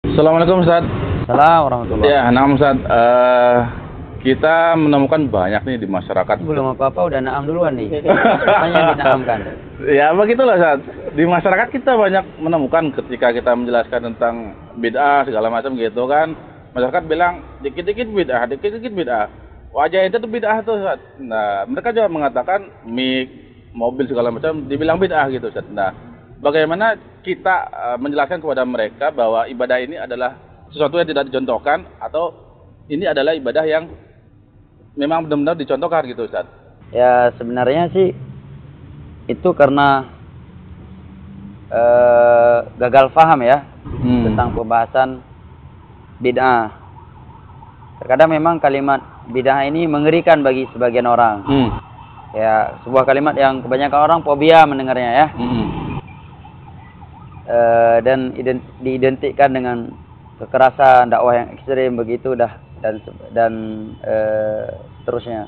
Assalamualaikum Ustaz. Assalamualaikum warahmatullahi. Ya, nah Ustaz, kita menemukan banyak nih di masyarakat. Belum apa-apa udah naam duluan nih. Apanya dinaamkan? Ya begitulah Ustaz. Di masyarakat kita banyak menemukan ketika kita menjelaskan tentang bid'ah segala macam gitu kan. Masyarakat bilang dikit-dikit bid'ah, dikit-dikit bid'ah. Wajah itu tuh bid'ah tuh Ustaz. Nah, mereka juga mengatakan mic, mobil segala macam dibilang bid'ah gitu Ustaz. Nah, bagaimana kita menjelaskan kepada mereka bahwa ibadah ini adalah sesuatu yang tidak dicontohkan atau ini adalah ibadah yang memang benar-benar dicontohkan gitu Ustaz? Ya sebenarnya sih itu karena gagal paham ya tentang pembahasan bid'ah. Terkadang memang kalimat bid'ah ini mengerikan bagi sebagian orang. Ya sebuah kalimat yang kebanyakan orang fobia mendengarnya ya. Dan diidentikan dengan kekerasan, dakwah yang ekstrim begitu dan seterusnya.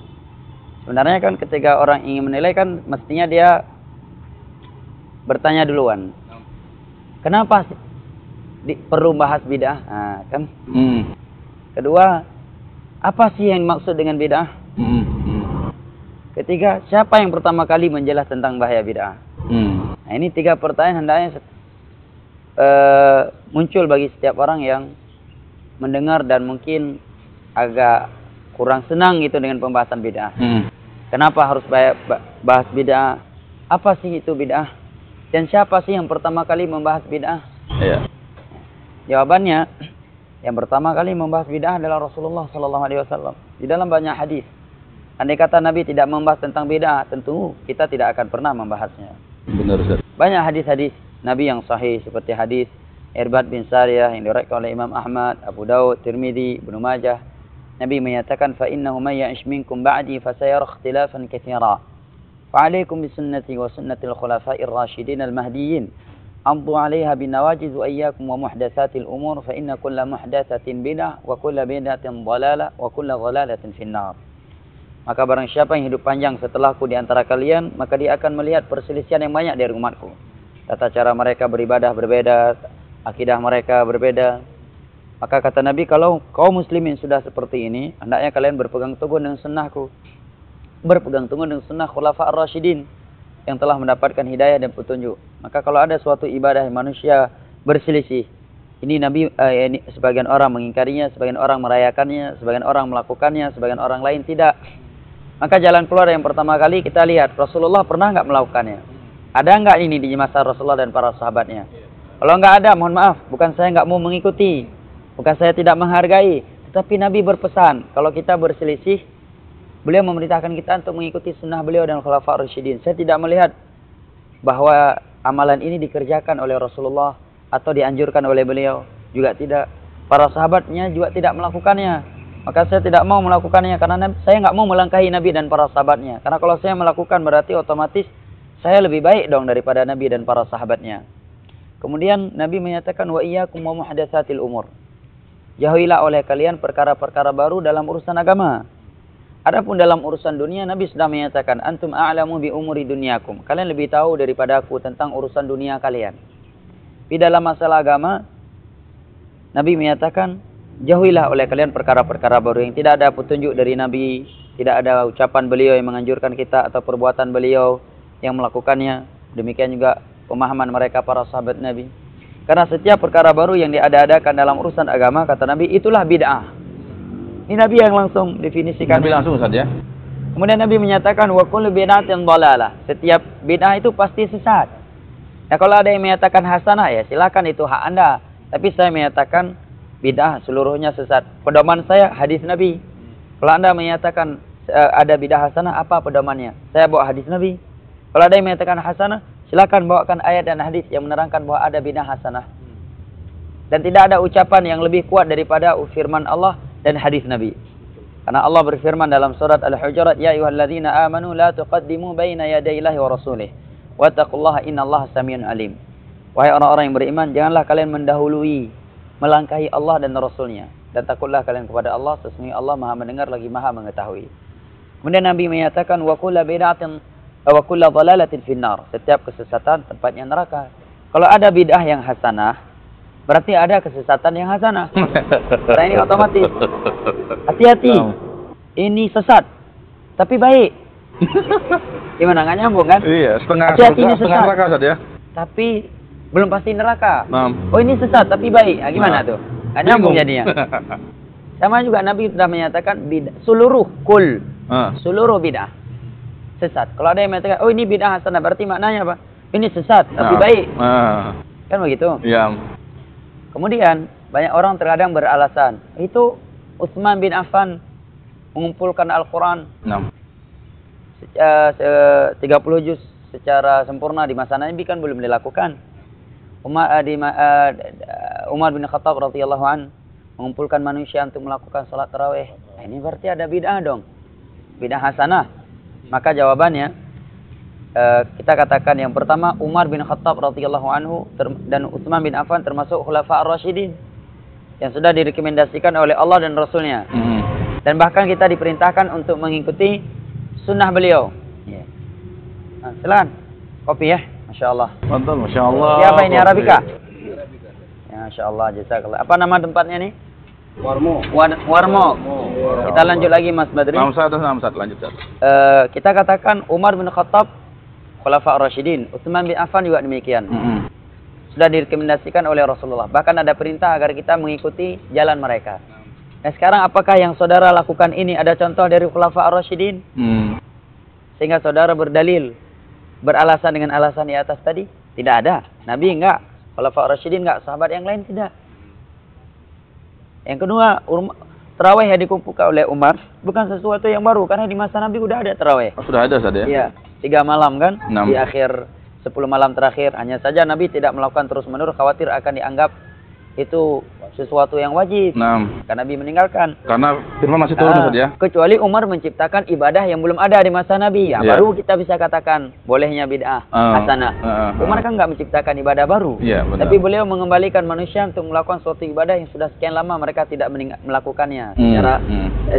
Sebenarnya kan ketika orang ingin menilai kan mestinya dia bertanya duluan. Kenapa perlu bahas bid'ah? Nah, kan. Kedua, apa sih yang maksud dengan bid'ah? Ketiga, siapa yang pertama kali menjelaskan tentang bahaya bid'ah? Nah, ini 3 pertanyaan hendaknya muncul bagi setiap orang yang mendengar dan mungkin agak kurang senang gitu dengan pembahasan bid'ah. Kenapa harus bahas bid'ah? Apa sih itu bid'ah? Dan siapa sih yang pertama kali membahas bid'ah? Iya. Jawabannya, yang pertama kali membahas bid'ah adalah Rasulullah SAW. Di dalam banyak hadis. Andai kata Nabi tidak membahas tentang bid'ah, tentu kita tidak akan pernah membahasnya. Benar Ustaz. Banyak hadis-hadis Nabi yang sahih seperti hadis Irbad bin Sariyah yang diriwayatkan oleh Imam Ahmad, Abu Daud, Tirmidzi, Ibnu Majah. Nabi menyatakan fa innahu may ya'ish minkum ba'di fasayara ikhtilafan katsira. Fa'alaikum bisunnati wa sunnatil khulafa'ir rasyidin al-mahdiyyin. Amdu 'alaiha bin nawajiz wa iyyakum wa muhdatsatil umur fa inna kulla muhdatsatin bid'ah wa kulla bid'atin dhalalah wa kulla dhalalatin finnar. Maka barang siapa yang hidup panjang setelahku di antara kalian, maka dia akan melihat perselisihan yang banyak dari umatku. Tata cara mereka beribadah berbeda, akidah mereka berbeda. Maka kata Nabi, kalau kaum muslimin sudah seperti ini, hendaknya kalian berpegang teguh dengan sunnahku. Berpegang teguh dengan sunnah khulafa ar-rasyidin yang telah mendapatkan hidayah dan petunjuk. Maka kalau ada suatu ibadah yang manusia berselisih, ini Nabi, ini sebagian orang mengingkarinya, sebagian orang merayakannya, sebagian orang melakukannya, sebagian orang lain tidak. Maka jalan keluar yang pertama kali kita lihat, Rasulullah pernah nggak melakukannya? Ada nggak ini di masa Rasulullah dan para sahabatnya? Kalau nggak ada, mohon maaf, bukan saya nggak mau mengikuti, bukan saya tidak menghargai, tetapi Nabi berpesan, kalau kita berselisih, beliau memerintahkan kita untuk mengikuti sunnah beliau dan khulafa ar-rasyidin. Saya tidak melihat bahwa amalan ini dikerjakan oleh Rasulullah atau dianjurkan oleh beliau, juga tidak. Para sahabatnya juga tidak melakukannya. Maka saya tidak mau melakukannya karena saya nggak mau melangkahi Nabi dan para sahabatnya. Karena kalau saya melakukan berarti otomatis saya lebih baik dong daripada Nabi dan para sahabatnya. Kemudian Nabi menyatakan wa iyyakum wa muhdatsatil umur. Jauhilah oleh kalian perkara-perkara baru dalam urusan agama. Adapun dalam urusan dunia Nabi sudah menyatakan antum a'lamu bi umuri dunyakum. Kalian lebih tahu daripada aku tentang urusan dunia kalian. Di dalam masalah agama Nabi menyatakan jauhilah oleh kalian perkara-perkara baru yang tidak ada petunjuk dari Nabi, tidak ada ucapan beliau yang menganjurkan kita atau perbuatan beliau yang melakukannya. Demikian juga pemahaman mereka para sahabat Nabi. Karena setiap perkara baru yang diada-adakan dalam urusan agama, kata Nabi, itulah bid'ah. Ini Nabi yang langsung definisikan. Nabi langsung Ustaz ya. Kemudian Nabi menyatakan wa kullu bid'atin dhalalah. Setiap bid'ah itu pasti sesat. Nah, kalau ada yang menyatakan hasanah ya silakan, itu hak Anda. Tapi saya menyatakan bid'ah seluruhnya sesat. Pedoman saya hadis Nabi. Kalau Anda menyatakan ada bid'ah hasanah, apa pedomannya? Saya bawa hadis Nabi. Kalau ada yang menyatakan hasanah, silakan bawakan ayat dan hadis yang menerangkan bahwa ada bid'ah hasanah. Dan tidak ada ucapan yang lebih kuat daripada firman Allah dan hadis Nabi. Karena Allah berfirman dalam surat Al-Hujurat, ya ayyuhalladzina amanu la tuqaddimu baina yadayillahi wa rasulih wattaqullaha innallaha samiun alim. Wahai orang-orang yang beriman, janganlah kalian mendahului, melangkahi Allah dan Rasulnya, dan takutlah kalian kepada Allah, sesungguhnya Allah Maha mendengar lagi Maha mengetahui. Kemudian Nabi menyatakan wa kullu bid'atin wa kullu dhalalatin finnar. Setiap kesesatan tempatnya neraka. Kalau ada bid'ah yang hasanah, berarti ada kesesatan yang hasanah. Karena ini otomatis. Hati-hati. Ini sesat, tapi baik. Gimana, nggak nyambung kan? Iya, setengah Hati-hati, ini setengah sesat. neraka Ustaz ya. Tapi belum pasti neraka. Nah. Oh, ini sesat tapi baik. Nah, gimana tuh? Nggak nyambung jadinya. Sama juga Nabi sudah menyatakan seluruh kul, seluruh bid'ah sesat. Kalau ada yang mengatakan, oh ini bid'ah hasanah, berarti maknanya apa? Ini sesat tapi baik. Kan begitu? Iya. Kemudian banyak orang terkadang beralasan, itu Utsman bin Affan mengumpulkan Al-Quran 30 juz secara sempurna di masa Nabi kan belum dilakukan. Umar bin Khattab radhiyallahu an mengumpulkan manusia untuk melakukan salat tarawih. Nah, ini berarti ada bid'ah dong. Bid'ah hasanah. Maka jawabannya kita katakan yang pertama, Umar bin Khattab radhiyallahu anhu dan Utsman bin Affan termasuk khulafa ar-rasyidin yang sudah direkomendasikan oleh Allah dan Rasulnya. Dan bahkan kita diperintahkan untuk mengikuti sunnah beliau. Nah, silakan kopi ya, masya Allah. Mantap, masya Allah. Siapa ini, Arabica? Ya, masya Allah, jazakallah. Apa nama tempatnya nih? Warmo. Kita lanjut lagi Mas Badri. Nama Ustaz, lanjut Ustaz. Kita katakan Umar bin Khattab khulafa ar-rasyidin, Utsman bin Affan juga demikian. Sudah direkomendasikan oleh Rasulullah. Bahkan ada perintah agar kita mengikuti jalan mereka. Nah, sekarang apakah yang saudara lakukan ini ada contoh dari khulafa ar-rasyidin? Sehingga saudara berdalil, beralasan dengan alasan di atas tadi? Tidak ada. Nabi enggak, khulafa ar-rasyidin enggak, sahabat yang lain tidak. Yang kedua, tarawih yang dikumpulkan oleh Umar bukan sesuatu yang baru, karena di masa Nabi udah ada tarawih. Oh, sudah ada Ustaz ya? Iya, 3 malam kan? 6. Di akhir 10 malam terakhir. Hanya saja Nabi tidak melakukan terus-menerus, khawatir akan dianggap itu sesuatu yang wajib. Karena Nabi meninggalkan. Karena firman masih turun Ustaz ya? Kecuali Umar menciptakan ibadah yang belum ada di masa Nabi. Ya, baru kita bisa katakan bolehnya bid'ah hasanah. Umar kan nggak menciptakan ibadah baru. Tapi beliau mengembalikan manusia untuk melakukan suatu ibadah yang sudah sekian lama mereka tidak melakukannya secara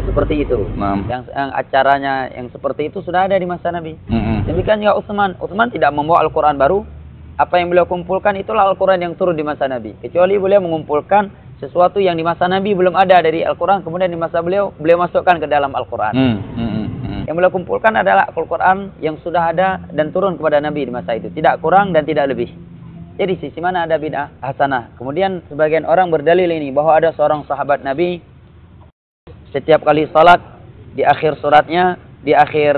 seperti itu. Yang acaranya yang seperti itu sudah ada di masa Nabi. Demikian juga Utsman. Utsman tidak membawa Al-Quran baru. Apa yang beliau kumpulkan itulah Al-Quran yang turun di masa Nabi. Kecuali beliau mengumpulkan sesuatu yang di masa Nabi belum ada dari Al-Quran, kemudian di masa beliau masukkan ke dalam Al-Quran. Yang beliau kumpulkan adalah Al-Quran yang sudah ada dan turun kepada Nabi di masa itu. Tidak kurang dan tidak lebih. Jadi sisi mana ada bid'ah hasanah. Kemudian sebagian orang berdalil ini bahwa ada seorang sahabat Nabi setiap kali salat di akhir suratnya, di akhir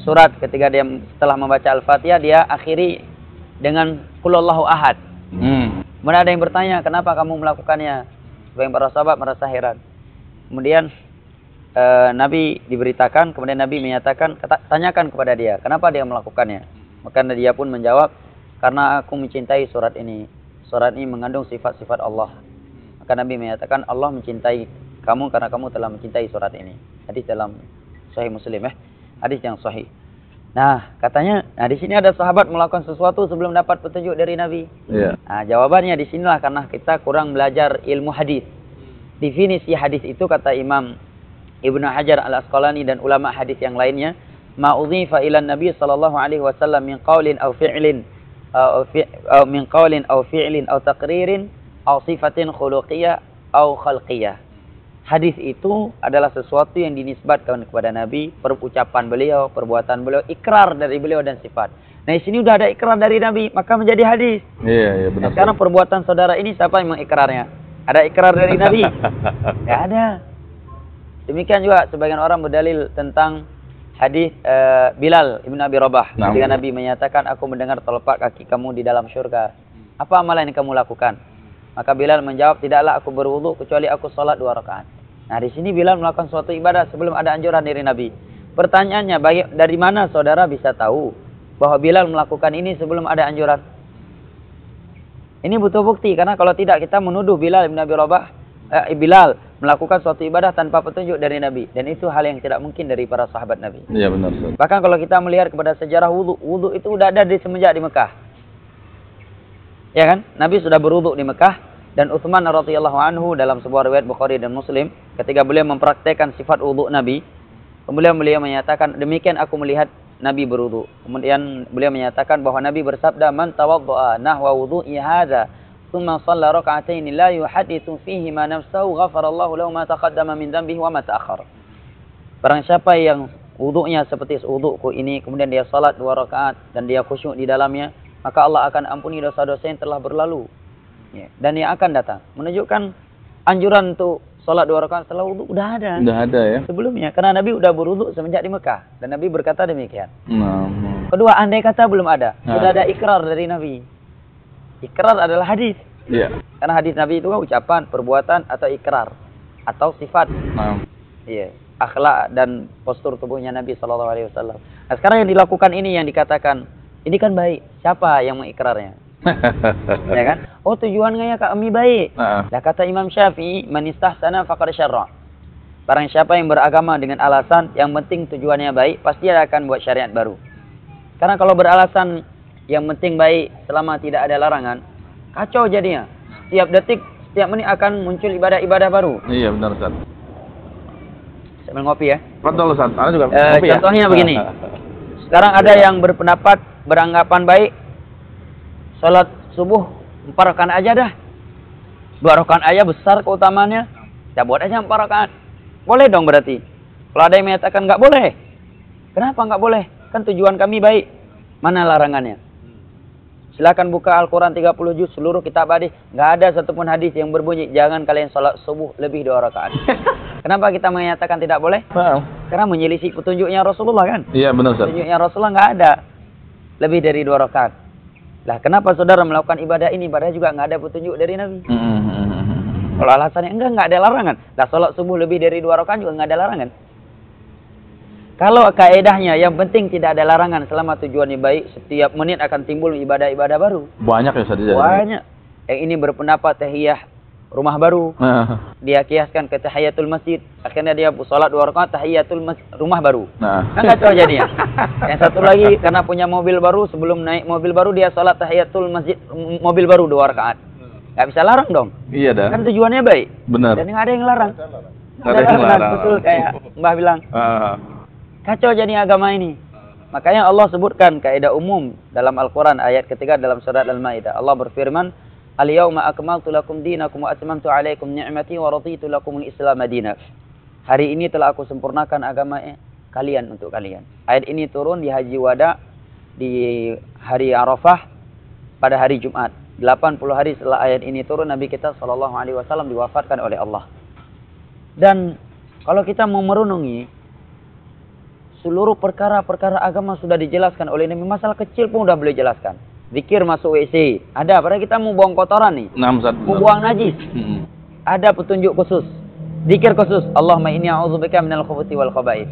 surat ketika dia setelah membaca Al-Fatihah dia akhiri dengan Qul Huwallahu Ahad. Kemudian ada yang bertanya, kenapa kamu melakukannya? Sebagian para sahabat merasa heran. Kemudian Nabi diberitakan, kemudian Nabi menyatakan, tanyakan kepada dia, kenapa dia melakukannya? Maka dia pun menjawab, karena aku mencintai surat ini. Surat ini mengandung sifat-sifat Allah. Maka Nabi menyatakan, Allah mencintai kamu karena kamu telah mencintai surat ini. Hadis dalam Sahih Muslim ya. Hadis yang sahih. Nah, katanya, di sini ada sahabat melakukan sesuatu sebelum dapat petunjuk dari Nabi. Nah, jawabannya di sinilah karena kita kurang belajar ilmu hadis. Definisi hadis itu kata Imam Ibnu Hajar Al-Asqalani dan ulama hadis yang lainnya, ma udhifa ila Nabi sallallahu alaihi wasallam min qaulin aw fi'lin min qaulin aw fi'lin aw taqririn aw sifatin khuluqiyyah aw khalqiyyah. Hadis itu adalah sesuatu yang dinisbatkan kepada Nabi, perucapan beliau, perbuatan beliau, ikrar dari beliau dan sifat. Nah, di sini udah ada ikrar dari Nabi, maka menjadi hadis. Iya, benar. Nah, sekarang perbuatan saudara ini siapa yang mengikrarnya? Ada ikrar dari Nabi? Tidak ada. Demikian juga sebagian orang berdalil tentang hadis Bilal Ibn Abi Rabah. Ketika Nabi menyatakan, aku mendengar telapak kaki kamu di dalam syurga. Apa amalan yang kamu lakukan? Maka Bilal menjawab, tidaklah aku berwudu kecuali aku sholat 2 rakaat. Nah, di sini Bilal melakukan suatu ibadah sebelum ada anjuran dari Nabi. Pertanyaannya, dari mana saudara bisa tahu bahwa Bilal melakukan ini sebelum ada anjuran? Ini butuh bukti, karena kalau tidak kita menuduh Bilal bin Abi Rabah, Bilal melakukan suatu ibadah tanpa petunjuk dari Nabi. Dan itu hal yang tidak mungkin dari para sahabat Nabi. Iya, benar. Bahkan kalau kita melihat kepada sejarah wudu itu sudah ada semenjak di Mekah. Ya kan? Nabi sudah berwudu di Mekah dan Utsman radhiyallahu anhu dalam sebuah riwayat Bukhari dan Muslim ketika beliau mempraktekkan sifat wudu Nabi, kemudian beliau menyatakan, demikian aku melihat Nabi berwudu. Kemudian beliau menyatakan bahwa Nabi bersabda, man tawaddaa nahwa wudu'i hadza thumma shalla raka'ataini la yuhadditsu fihi ma nafsahu ghafarallahu lahu ma taqaddama min dhanbihi wa ma ta'akhkhar. Barang siapa yang wudunya seperti wuduku ini, kemudian dia salat 2 rakaat dan dia khusyuk di dalamnya, maka Allah akan ampuni dosa-dosa yang telah berlalu. Ya, dan yang akan datang. Menunjukkan anjuran untuk salat 2 rakaat setelah wudu udah ada. Udah ada ya. Sebelumnya, karena Nabi udah berwudu semenjak di Mekah dan Nabi berkata demikian. Nah. Kedua, andai kata belum ada, Nah. sudah ada ikrar dari Nabi. Ikrar adalah hadis. Iya. Karena hadis Nabi itu kan ucapan, perbuatan atau ikrar atau sifat. Nah. Iya, akhlak dan postur tubuhnya Nabi sallallahu alaihi wasallam. Nah, sekarang yang dilakukan ini yang dikatakan ini kan baik. Siapa yang mengikrarnya? Ya kan? Oh, tujuannya kami baik. Nah. Lah kata Imam Syafi'i, man istahsana faqad syarra. Barang siapa yang beragama dengan alasan yang penting tujuannya baik, pasti dia akan buat syariat baru. Karena kalau beralasan yang penting baik selama tidak ada larangan, kacau jadinya. Setiap detik, setiap menit akan muncul ibadah-ibadah baru. Iya benar Ustaz. Sambil ngopi ya. Betul Ustaz. Ana juga kopi ya. Contohnya begini. Sekarang ada yang berpendapat beranggapan baik salat subuh 4 rakaat aja dah. 2 rakaat aja besar keutamaannya. Ya buat aja 4 rakaat. Boleh dong berarti. Kalau ada yang menyatakan nggak boleh. Kenapa nggak boleh? Kan tujuan kami baik. Mana larangannya? Silakan buka Al-Quran 30 juz seluruh kitab hadis. Nggak ada satupun hadis yang berbunyi jangan kalian salat subuh lebih 2 rakaat. Kenapa kita menyatakan tidak boleh? Karena menyelisih petunjuknya Rasulullah kan? Iya benar Ustaz. Petunjuknya Rasulullah nggak ada lebih dari 2 rakaat. Lah kenapa saudara melakukan ibadah ini? Padahal juga nggak ada petunjuk dari Nabi. Kalau alasannya nggak ada larangan. Lah sholat subuh lebih dari 2 rakaat juga nggak ada larangan. Kalau kaedahnya yang penting tidak ada larangan selama tujuannya baik, setiap menit akan timbul ibadah-ibadah baru. Banyak ya Ustaz. Banyak. Yang ini berpendapat tahiyah rumah baru. Dia kiaskan ke tahiyatul masjid. Akhirnya dia sholat 2 rakaat tahiyatul rumah baru. Kan kacau jadinya. Yang satu lagi karena punya mobil baru, sebelum naik mobil baru dia sholat tahiyatul masjid mobil baru 2 rakaat. Nggak bisa larang dong. Iya dah. Kan tujuannya baik. Benar. Dan nggak ada yang larang. Nggak ada yang larang. Betul kayak Mbah bilang. Kacau jadi agama ini. Makanya Allah sebutkan kaidah umum dalam Al-Quran ayat ketiga dalam surat Al-Maidah. Allah berfirman, Al-yawma akmaltu lakum dinakum wa atmamtu alaikum ni'mati wa raditu lakumul Islam madina. Hari ini telah aku sempurnakan agama kalian untuk kalian. Ayat ini turun di Haji Wada di hari Arafah pada hari Jumat. 80 hari setelah ayat ini turun, Nabi kita SAW diwafatkan oleh Allah. Dan kalau kita mau merenungi, seluruh perkara-perkara agama sudah dijelaskan oleh Nabi. Masalah kecil pun sudah boleh jelaskan. Zikir masuk WC. Ada, padahal kita mau buang kotoran nih. Mau buang najis. Ada petunjuk khusus. Zikir khusus. Allahumma inni a'udzubika minal khubuthi wal khaba'ith.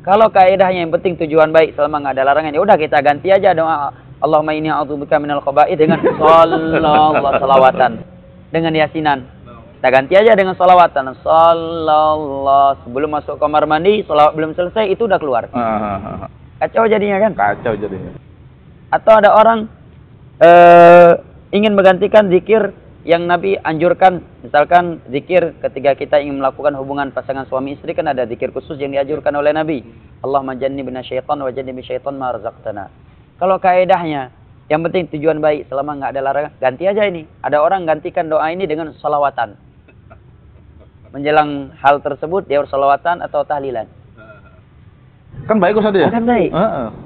Kalau kaedahnya yang penting tujuan baik selama nggak ada larangan, ya udah kita ganti aja doa Allahumma inni a'udzubika minal khaba'ith dengan salawatan. Dengan yasinan. Kita ganti aja dengan salawatan. Sallallahu. Sebelum masuk kamar mandi, salawat belum selesai, itu udah keluar. Kacau jadinya kan? Kacau jadinya. Atau ada orang ingin menggantikan zikir yang Nabi anjurkan. Misalkan zikir ketika kita ingin melakukan hubungan pasangan suami istri, kan ada zikir khusus yang dianjurkan oleh Nabi. Allahumma jannibna syaitan wa jannibi syaitan ma razaqtana. Kalau kaedahnya yang penting tujuan baik selama nggak ada larangan, ganti aja ini. Ada orang gantikan doa ini dengan salawatan. Menjelang hal tersebut dia bersalawatan atau tahlilan. Kan baik Ustaz ya? Kan baik.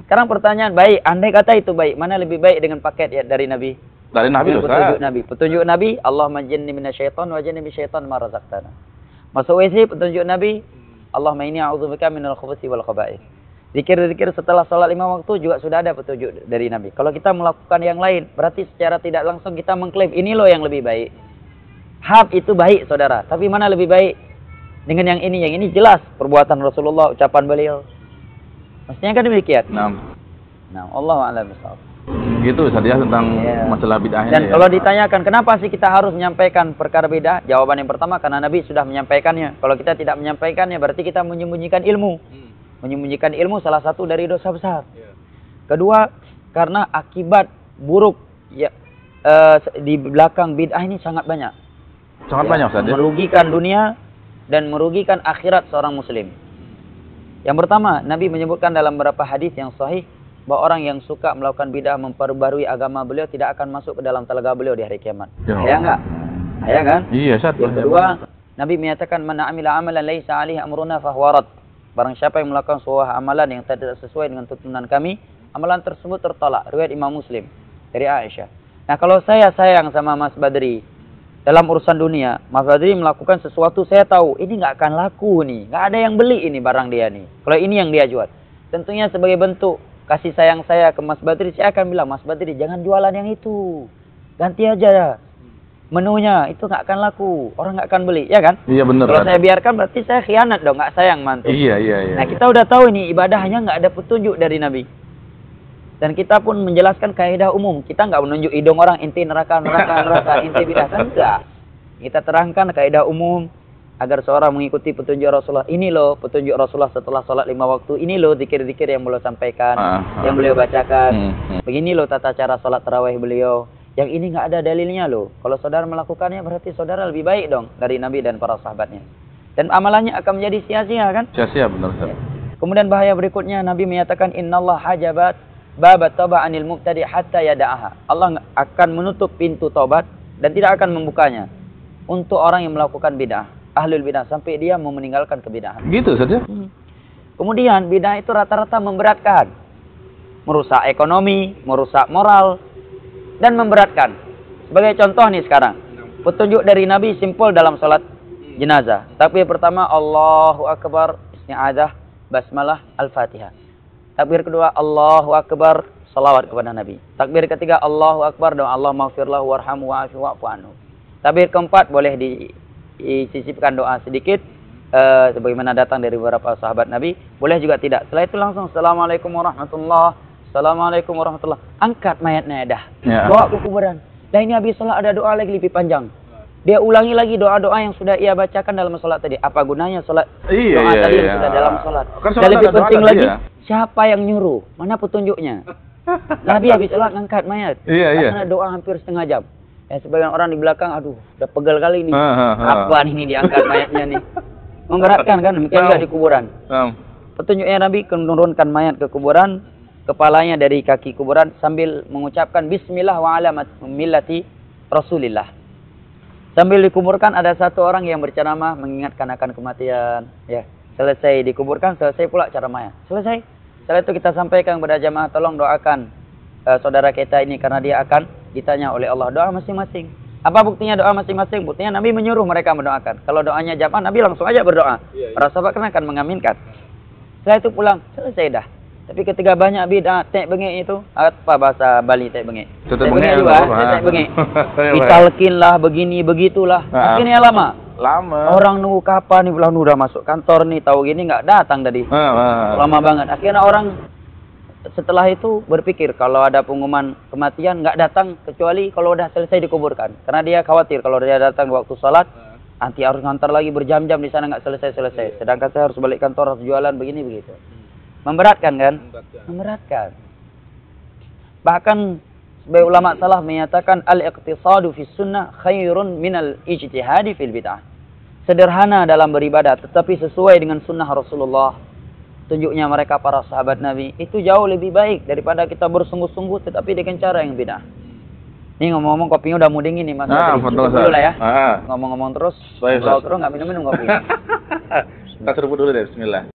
Sekarang pertanyaan, baik, andai kata itu baik, mana lebih baik dengan paket ya dari Nabi? Dari Nabi Ustaz. Petunjuk Nabi. Petunjuk Nabi, Allahumma jannibna syaitan wa jannibi syaitan ma razaqtana. Masuk WC, petunjuk Nabi, Allahumma inni a'udzubika minal khubuthi wal khaba'ith. Zikir-zikir setelah sholat 5 waktu juga sudah ada petunjuk dari Nabi. Kalau kita melakukan yang lain, berarti secara tidak langsung kita mengklaim ini loh yang lebih baik. Hak itu baik saudara, tapi mana lebih baik dengan yang ini? Yang ini jelas perbuatan Rasulullah, ucapan beliau. Maksudnya kan demikian. Nah, Allahu a'lam bishawab. Gitu Ustaz ya tentang masalah bid'ah ini. Dan kalau ditanyakan kenapa sih kita harus menyampaikan perkara bid'ah? Jawaban yang pertama karena Nabi sudah menyampaikannya. Kalau kita tidak menyampaikannya berarti kita menyembunyikan ilmu. Menyembunyikan ilmu salah satu dari dosa besar. Kedua, karena akibat buruk ya di belakang bid'ah ini sangat banyak. Sangat banyak Ustaz ya. Merugikan dunia dan merugikan akhirat seorang muslim. Yang pertama, Nabi menyebutkan dalam beberapa hadis yang sahih, bahwa orang yang suka melakukan bid'ah memperbarui agama beliau tidak akan masuk ke dalam telaga beliau di hari kiamat. Ya enggak? Ya kan? Iya, Ustaz. Yang kedua, Nabi menyatakan man amila amalan laisa alaihi amruna fahuwa rad. Barang siapa yang melakukan sebuah amalan yang tidak sesuai dengan tuntunan kami, amalan tersebut tertolak. Riwayat Imam Muslim dari Aisyah. Nah, kalau saya sayang sama Mas Badri dalam urusan dunia, Mas Badri melakukan sesuatu saya tahu ini nggak akan laku nih, nggak ada yang beli ini barang dia nih. Kalau ini yang dia jual, tentunya sebagai bentuk kasih sayang saya ke Mas Badri, saya akan bilang, Mas Badri jangan jualan yang itu, ganti aja menunya, itu nggak akan laku, orang nggak akan beli, ya kan? Iya benar. Kalau saya biarkan berarti saya khianat dong, nggak sayang mantu. Iya. Nah, kita udah tahu ini ibadahnya nggak ada petunjuk dari Nabi. Dan kita pun menjelaskan kaidah umum. Kita nggak menunjuk hidung orang, inti neraka, inti bidah, kan enggak. Kita terangkan kaidah umum agar seorang mengikuti petunjuk Rasulullah. Ini loh petunjuk Rasulullah setelah sholat 5 waktu. Ini loh zikir-zikir yang beliau sampaikan, yang beliau bacakan. Begini loh tata cara sholat tarawih beliau. Yang ini nggak ada dalilnya loh. Kalau saudara melakukannya berarti saudara lebih baik dong dari Nabi dan para sahabatnya. Dan amalannya akan menjadi sia-sia kan? Sia-sia benar. Ya. Kemudian bahaya berikutnya Nabi menyatakan innallaha hajabat babat taubat anil mubtadi hatta yada'aha. Allah akan menutup pintu taubat dan tidak akan membukanya untuk orang yang melakukan bid'ah, ahlul bid'ah sampai dia mau meninggalkan kebid'ahan. Gitu saja. Kemudian bid'ah itu rata-rata memberatkan. Merusak ekonomi, merusak moral dan memberatkan. Sebagai contoh nih sekarang, petunjuk dari Nabi simpel dalam salat jenazah. Takbir pertama Allahu Akbar, isti'adzah, basmalah, Al-Fatihah. Takbir kedua Allahu Akbar, salawat kepada Nabi. Takbir ketiga Allahu Akbar, doa Allah maghfirlahu warhamhu wa'afu wa'fu anhu. Takbir keempat boleh disisipkan doa sedikit sebagaimana datang dari beberapa sahabat Nabi, boleh juga tidak. Setelah itu langsung Assalamualaikum warahmatullahi. Assalamualaikum warahmatullahi. Angkat mayatnya dah. Ya. Bawa ke kuburan. Dan ini habis salat ada doa lagi lebih panjang. Dia ulangi lagi doa-doa yang sudah ia bacakan dalam salat tadi. Apa gunanya salat? Doa tadi yang sudah dalam salat. Dan lebih penting lagi, siapa yang nyuruh? Mana petunjuknya? Nabi habis salat ngangkat mayat. Karena doa hampir setengah jam. Ya, sebagian orang di belakang, aduh, udah pegal kali nih. Apa nih diangkat mayatnya nih? Memberatkan kan? Demikian juga di kuburan. Petunjuknya Nabi menurunkan mayat ke kuburan, kepalanya dari kaki kuburan sambil mengucapkan Bismillah wa ala millati Rasulillah. Sambil dikuburkan ada satu orang yang berceramah mengingatkan akan kematian. Ya, selesai dikuburkan, selesai pula ceramahnya. Selesai. Setelah itu kita sampaikan kepada jamaah, tolong doakan saudara kita ini karena dia akan ditanya oleh Allah. Doa masing-masing. Apa buktinya doa masing-masing? Buktinya Nabi menyuruh mereka mendoakan. Kalau doanya jamaah, Nabi langsung aja berdoa. Para sahabat kan akan mengaminkan. Setelah itu pulang, selesai dah. Tapi ketika banyak bid'ah, tek bengek itu, apa bahasa Bali tek bengek? Tek bengek juga, tek bengek. Ditalkin lah, begini, begitulah. Akhirnya lama. Orang nunggu kapan nih, pulang udah masuk kantor nih, tahu gini nggak datang tadi. Lama banget. Akhirnya orang setelah itu berpikir kalau ada pengumuman kematian nggak datang kecuali kalau udah selesai dikuburkan. Karena dia khawatir kalau dia datang di waktu sholat, nanti harus ngantar lagi berjam-jam di sana nggak selesai-selesai. Sedangkan saya harus balik kantor, harus jualan begini begitu. Memberatkan kan? Memberatkan. Bahkan sebagai ulama salaf menyatakan al-iqtisadu fi sunnah khairun minal ijtihadi fil bid'ah. Sederhana dalam beribadah tetapi sesuai dengan sunnah Rasulullah. Tunjuknya mereka para sahabat Nabi itu jauh lebih baik daripada kita bersungguh-sungguh tetapi dengan cara yang bid'ah. Ini ngomong-ngomong kopinya udah mau dingin nih Mas. Cukup dulu lah ya. Ngomong-ngomong terus, kalau terus nggak minum-minum kopi. Kita serbu dulu deh, bismillah.